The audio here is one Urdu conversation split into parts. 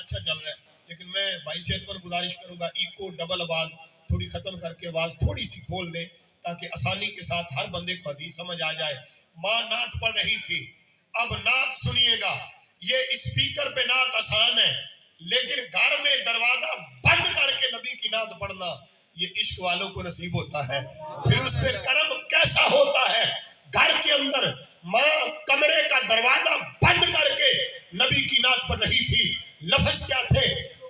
اچھا چل رہا ہے، لیکن میں بھائی سے گزارش کروں گا ایکو ڈبل آواز تھوڑی ختم کر کے آواز تھوڑی سی کھول دیں تاکہ آسانی کے ساتھ ہر بندے کو حدیث سمجھ آ جائے۔ ماں نعت پڑھ رہی تھی، اب نعت سنیے گا۔ یہ اسپیکر پہ نعت آسان ہے، لیکن گھر میں دروازہ بند کر کے نبی کی نعت پڑھنا یہ عشق والوں کو نصیب ہوتا ہے۔ پھر اس پہ کرم کیسا ہوتا ہے۔ گھر کے اندر ماں کمرے کا دروازہ بند کر کے نبی کی نعت پڑھ رہی تھی۔ لفظ کیا تھے؟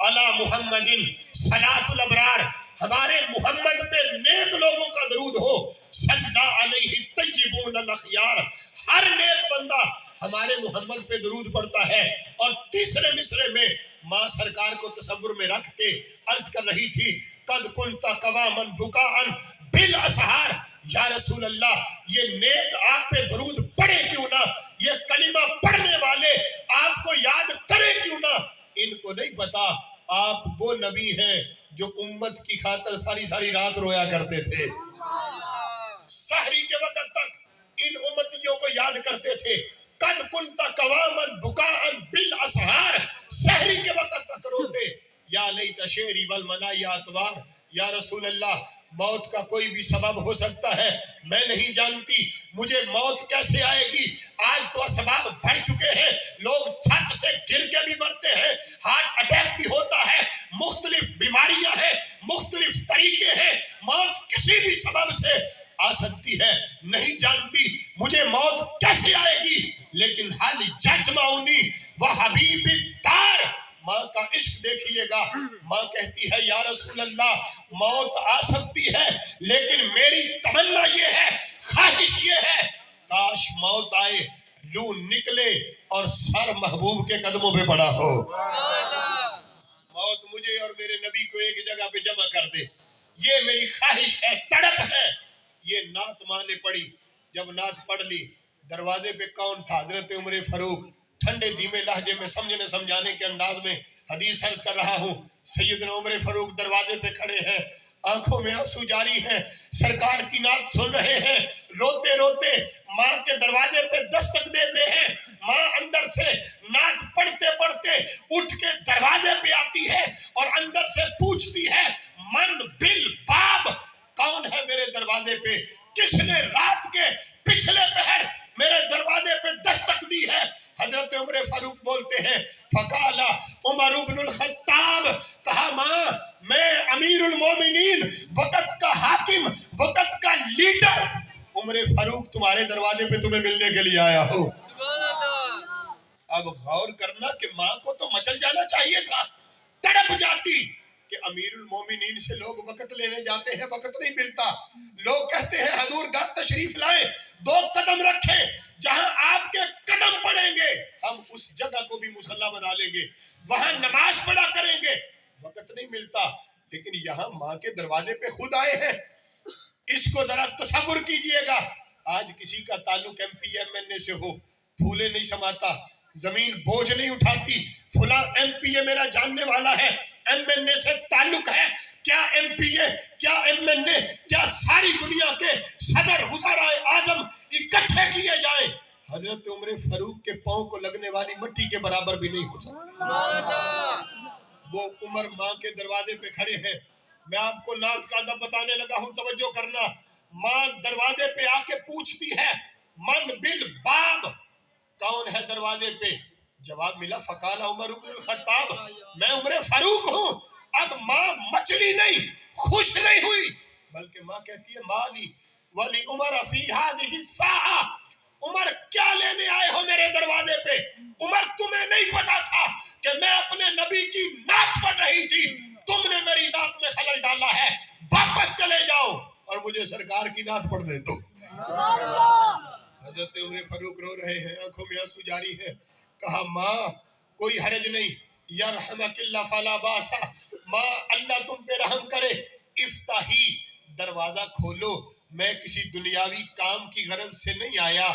علی محمد صلاۃ الابرار، ہمارے محمد پہ نیک لوگوں کا درود ہو۔ صلی علیہ الطیبون الاخیار، ہر نیک بندہ ہمارے محمد پہ درود پڑھتا ہے۔ اور تیسرے مصرے میں ماں سرکار کو تصور میں رکھ کے عرض کر رہی تھی قد کنت قواما بکاء بالاسحار، یا رسول اللہ یہ نیک آپ پہ درود پڑھے کیوں نہ، یہ کلمہ پڑھنے والے آپ کو یاد کرے کیوں نہ۔ ان کو نہیں پتا آپ وہ نبی ہیں جو امت کی خاطر ساری ساری رات رویا کرتے تھے، سحری کے وقت تک ان امتیوں کو یاد کرتے تھے۔ قد کنت قواما بکاء بالاسحار، سحری کے وقت تک روتے۔ یا لیت شعری والمنایا اتوار، یا رسول اللہ موت کا کوئی بھی سبب ہو سکتا ہے، میں نہیں جانتی مجھے موت کیسے آئے گی۔ آج تو اسباب بڑھ چکے ہیں، لوگ چھت سے گر کے بھی مرتے ہیں، ہارٹ اٹیک بھی ہوتا ہے، مختلف بیماریاں ہیں، مختلف طریقے ہیں، موت کسی بھی سبب سے آ سکتی ہے، نہیں جانتی مجھے موت کیسے آئے گی۔ لیکن حل یجمعنی وحبیب الدار، ماں کا عشق دیکھیے گا۔ ماں کہتی ہے یا رسول اللہ موت آ سکتی ہے، لیکن میری تمنا یہ ہے، خواہش یہ ہے کاش موت آئے، روح نکلے اور سر محبوب کے قدموں پہ پڑا ہو۔ موت مجھے اور میرے نبی کو ایک جگہ پہ جمع کر دے، یہ میری خواہش ہے، تڑپ ہے۔ یہ نعت ماں نے پڑھی، جب نعت پڑھ لی دروازے پہ کون تھا؟ حضرت عمر فاروق۔ ٹھنڈے دھیمے لہجے میں سمجھنے سمجھانے کے انداز میں حدیث عرض کر رہا ہوں۔ سیدنا عمر فاروق دروازے پہ کھڑے ہیں، آنکھوں میں آنسو جاری ہیں، سرکار کی نعت سن رہے ہیں، روتے روتے ماں کے دروازے پہ دستک دیتے ہیں۔ ماں اندر سے نعت پڑھتے پڑھتے اٹھ کے دروازے پہ آتی ہے اور اندر سے پوچھتی ہے من بالباب، کون ہے میرے دروازے پہ؟ کس نے رات کے پچھلے پہر میرے دروازے پہ دستک دی ہے؟ حضرت عمر فاروق بولتے ہیں فقال عمر بن الخطاب، کہا ماں میں امیر المومنین، وقت کا حاکم، وقت کا لیڈر عمر فاروق تمہارے دروازے پہ تمہیں ملنے کے لیے آیا ہو۔ اب غور کرنا کہ ماں کو تو مچل جانا چاہیے تھا، تڑپ جاتی کہ امیر المومنین سے لوگ وقت لینے جاتے ہیں، وقت نہیں ملتا۔ لوگ کہتے ہیں حضور گھر تشریف لائیں، 2 قدم رکھیں، جہاں آپ کے قدم پڑیں گے ہم اس جگہ کو بھی مصلی بنا لیں گے، وہاں نماز پڑھا کریں گے۔ وقت نہیں ملتا، لیکن یہاں ماں کے دروازے پہ خود آئے ہیں۔ اس کو ذرا تصور کیجئے گا، آج کسی کا تعلق ایم پی ایم این اے سے ہو، پھولے نہیں سماتا، زمین بوجھ نہیں اٹھاتی، فلاں ایم پی اے میرا جاننے والا ہے، ایم این اے سے تعلق ہے، کیا ایم پی اے، کیا ایم این اے، کیا ساری دنیا کے صدر وزراء اعظم اکٹھے کیے جائیں، حضرت عمر فاروق کے پاؤں کو لگنے والی مٹی کے برابر بھی نہیں ہو سکتے۔ وہ عمر ماں کے دروازے پہ کھڑے ہیں۔ میں آپ کو نعت کا ادب بتانے لگا ہوں، توجہ کرنا۔ ماں دروازے پہ آ کے پوچھتی ہے من بالباب، کون ہے دروازے پہ؟ جواب ملا فقال عمر بن الخطاب، میں عمر فاروق ہوں۔ اب ماں مچلی نہیں، خوش نہیں ہوئی، بلکہ ماں کہتی ہے مالی ولی عمر فی هذه الساعہ، عمر کیا لینے آئے ہو میرے دروازے پہ؟ عمر تمہیں نہیں پتا تھا کہ میں اپنے نبی کی نعت پڑھ رہی تھی، تم نے میری نعت میں خلل ڈالا ہے، واپس چلے جاؤ اور مجھے سرکار کی نعت پڑھنے دو۔ حضرت عمر فاروق رو رہے ہیں، آنکھوں میں آنسو جاری ہے۔ کہا ماں کوئی حرج نہیں، یرحمک اللہ فلا باسا، ماں اللہ تم پہ رحم کرے، افتحی دروازہ کھولو، میں کسی دنیاوی کام کی غرض سے نہیں آیا،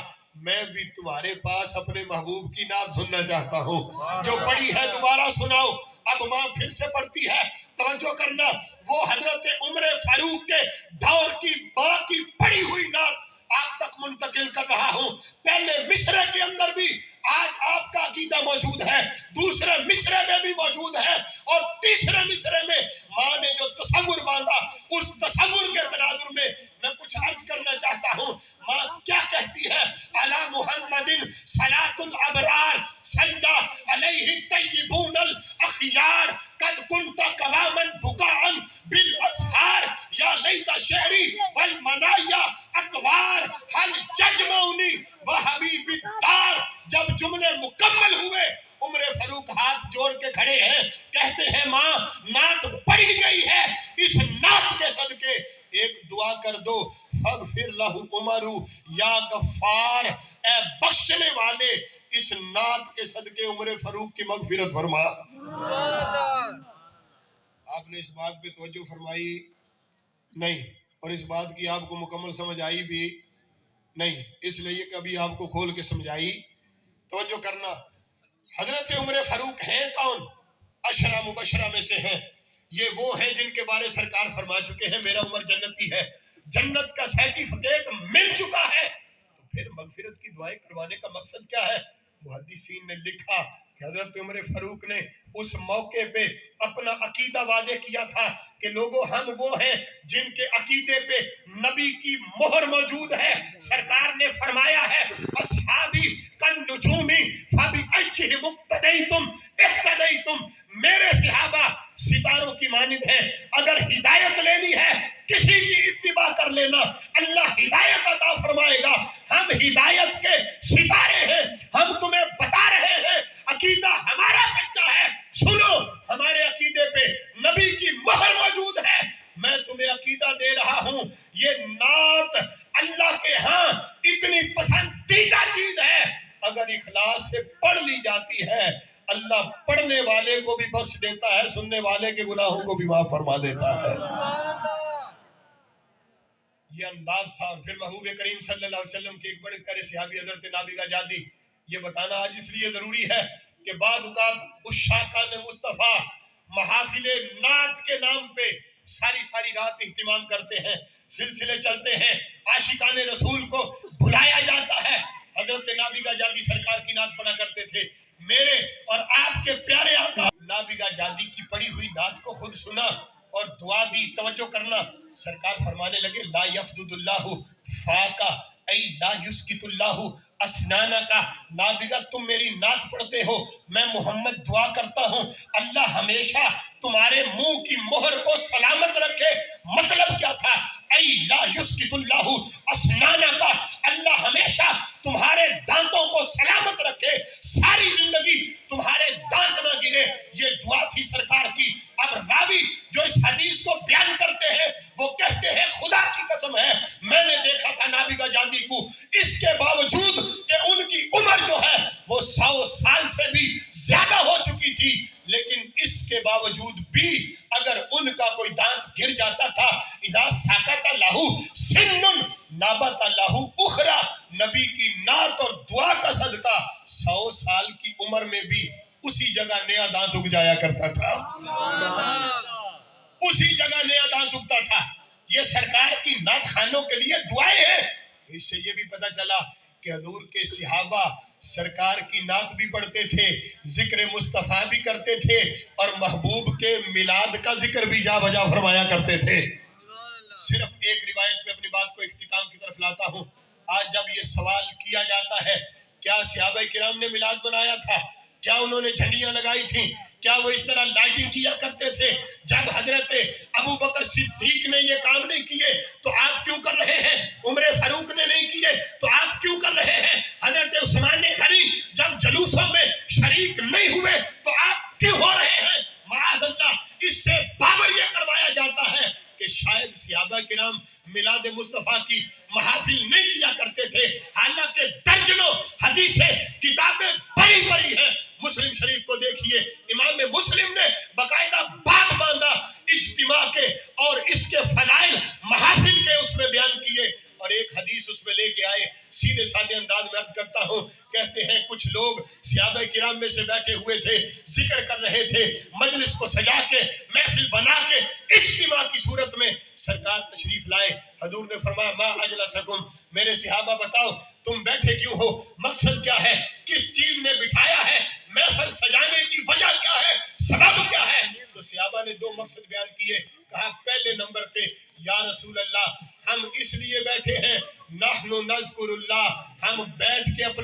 میں بھی تمہارے پاس اپنے محبوب کی نعت سننا چاہتا ہوں، جو پڑھی ہے دوبارہ سناؤ۔ اب ماں پھر سے پڑھتی ہے، توجہ کرنا، وہ حضرت عمر فاروق کے دور کی ماں کی پڑھی ہوئی نعت آپ تک منتقل کر رہا ہوں۔ پہلے مصرے کے اندر بھی آج آپ کا عقیدہ موجود ہے, دوسرے مصرے میں بھی موجود ہے, اور تیسرے مصرے میں ماں نے جو تصور باندھا اس تصور کے تناظر میں کچھ عرض کرنا چاہتا ہوں. ماں کیا کہتی ہے؟ علی محمد صلاۃ الابرار صلی علیہ الطیبون الاخیار قد کنت قواما بکاء بالاسحار یا لیت شعری والمنایا اقوار هل یجمعنی وحبیب الدار. جب جملے مکمل ہوئے عمر فاروق ہاتھ جوڑ کے کھڑے ہیں, کہتے ہیں ماں نعت پڑھی گئی ہے, اس نعت کے صدقے ایک دعا کر دو, فاغفر لہ عمر یا غفار, اے بخشنے والے اس نعت کے صدقے عمر فاروق کی مغفرت فرما. آپ نے اس بات پہ توجہ فرمائی نہیں, اور اس بات کی آپ کو مکمل سمجھ آئی بھی نہیں, اس لیے کہ ابھی آپ کو کھول کے سمجھائی. توجہ کرنا, حضرت عمر فاروق ہیں کون؟ عشرہ مبشرہ میں سے ہیں. یہ وہ ہیں جن کے بارے سرکار فرما چکے ہیں میرا عمر جنتی ہے, جنت کا سرٹیفکیٹ مل چکا ہے. تو پھر مغفرت کی دعائیں کروانے کا مقصد کیا ہے؟ محدثین نے لکھا کہ حضرت عمر فاروق نے اس موقع پہ اپنا عقیدہ واضح کیا تھا کہ لوگوں ہم وہ ہیں جن کے عقیدے پہ نبی کی مہر موجود ہے. سرکار نے فرمایا ہے اصحابی کالنجوم فبأیہم اقتدیتم اہتدیتم, میرے صحابہ ستاروں کی مانند ہیں, اگر ہدایت لینی ہے کسی کی اتباع کر لینا, اللہ ہدایت عطا فرمائے گا. ہم ہدایت کے ستارے ہیں, ہم تمہیں بتا رہے ہیں عقیدہ ہمارا سچا ہے, سنو ہمارے عقیدے پہ نبی کی مہر موجود ہے. میں تمہیں عقیدہ دے رہا ہوں, یہ نعت اللہ کے ہاں اتنی پسندیدہ چیز ہے, اگر اخلاص سے پڑھ لی جاتی ہے اللہ پڑھنے والے کو بھی بخش دیتا ہے, سننے والے کے گناہوں کو بھی معاف فرما دیتا ہے. یہ انداز تھا. پھر محبوب کریم صلی اللہ علیہ وسلم کے ایک بڑے پیارے صحابی حضرت نابغہ جادی, یہ بتانا آج اس لیے ضروری ہے کہ بعد اوقات عشاقان مصطفیٰ محافل نعت کے نام پہ ساری رات اہتمام کرتے ہیں, سلسلے چلتے ہیں, عاشقان رسول کو بلایا جاتا ہے. حضرت نابغہ جادی سرکار کی نعت پڑھا کرتے تھے. میرے اور آپ کے پیارے آقا نابغہ جادی کی پڑھی ہوئی نعت کو خود سنا اور دعا دی. توجہ کرنا, سرکار فرمانے لگے لا یفدد اللہ فاکا ای لا یسکت اللہ اسنانا کا. نابغہ تم میری نعت پڑھتے ہو, میں محمد دعا کرتا ہوں اللہ ہمیشہ تمہارے منہ کی مہر کو سلامت رکھے. مطلب کیا تھا؟ ای لا یسکت اللہ اسنانا کا, اللہ ہمیشہ تمہارے دانتوں کو سلامت رکھے, ساری زندگی تمہارے دانت نہ گرے. یہ دعا تھی سرکار کی. اب راوی جو اس حدیث کو بیان کرتے ہیں وہ کہتے ہیں خدا کی قسم ہے میں نے دیکھا تھا نابغہ جادی کو, اس کے باوجود کہ ان کی عمر جو ہے وہ 100 سال سے بھی زیادہ ہو چکی تھی, لیکن اس کے باوجود بھی اگر ان کا کوئی دانت گر جاتا تھا اذا ساکت لہو سن نابت لہو اخرى, نبی کی نعت اور دعا کا صدقہ 100 سال کی عمر میں بھی اسی جگہ نیا دانت اگ جایا کرتا تھا, اسی جگہ نیا دانت اگتا تھا. یہ سرکار کی نعت خانوں کے لیے دعائیں ہیں. اس سے یہ بھی پتہ چلا کہ حضور کے صحابہ سرکار کی نعت بھی پڑھتے تھے, ذکر مصطفیٰ بھی کرتے تھے, اور محبوب کے میلاد کا ذکر بھی جا بجا فرمایا کرتے تھے. صرف ایک روایت میں اپنی بات کو اختتام کی طرف لاتا ہوں. آج جب یہ سوال کیا جاتا ہے کیا صحابہ کرام نے میلاد منایا تھا, کیا انہوں نے جھنڈیاں لگائی تھیں, کیا وہ اس طرح لائٹنگ کیا کرتے تھے, جب حضرت ابو بکر صدیق نے یہ کام نہیں کیے تو آپ کیوں کر رہے ہیں, عمر فاروق نے نہیں کیے تو آپ کیوں کر رہے ہیں, حضرت عثمان غنی جب جلوسوں میں شریک نہیں ہوئے تو آپ کیوں ہو رہے ہیں. معاذ اللہ, اس سے باور یہ کروایا جاتا ہے کہ شاید صحابہ کرام میلاد مصطفیٰ کی محافل نہیں کیا کرتے تھے, حالانکہ درجنوں حدیثیں کتابیں بڑی ہیں. مسلم شریف کو دیکھیے, امام مسلم نے باقاعدہ باب باندھا اجتماع کے اور اس کے فضائل محافل کے اس میں بیان کیے, اور ایک حدیث اس میں لے کے آئے. سیدھے سادے انداز میں عرض کرتا ہوں کہتے ہیں کچھ لوگ صحابہ کرام میں سے بیٹھے ہوئے تھے, ذکر کر رہے تھے, مجلس کو سجا کے محفل بنا کے اجتماع کی صورت میں سرکار تشریف لائے. حضور نے فرمایا ما اجلسکم, میرے صحابہ بتاؤ تم بیٹھے کیوں ہو, مقصد کیا ہے, کس چیز نے بٹھایا ہے, محفل سجانے کی وجہ کیا ہے, سبب کیا ہے؟ تو صحابہ نے دو مقصد بیان کیے. کہا پہلے نمبر پہ یا رسول اللہ ہم اس لیے بیٹھے ہیں, نحن نذکر اللہ, ہم بیٹھ کے اپنے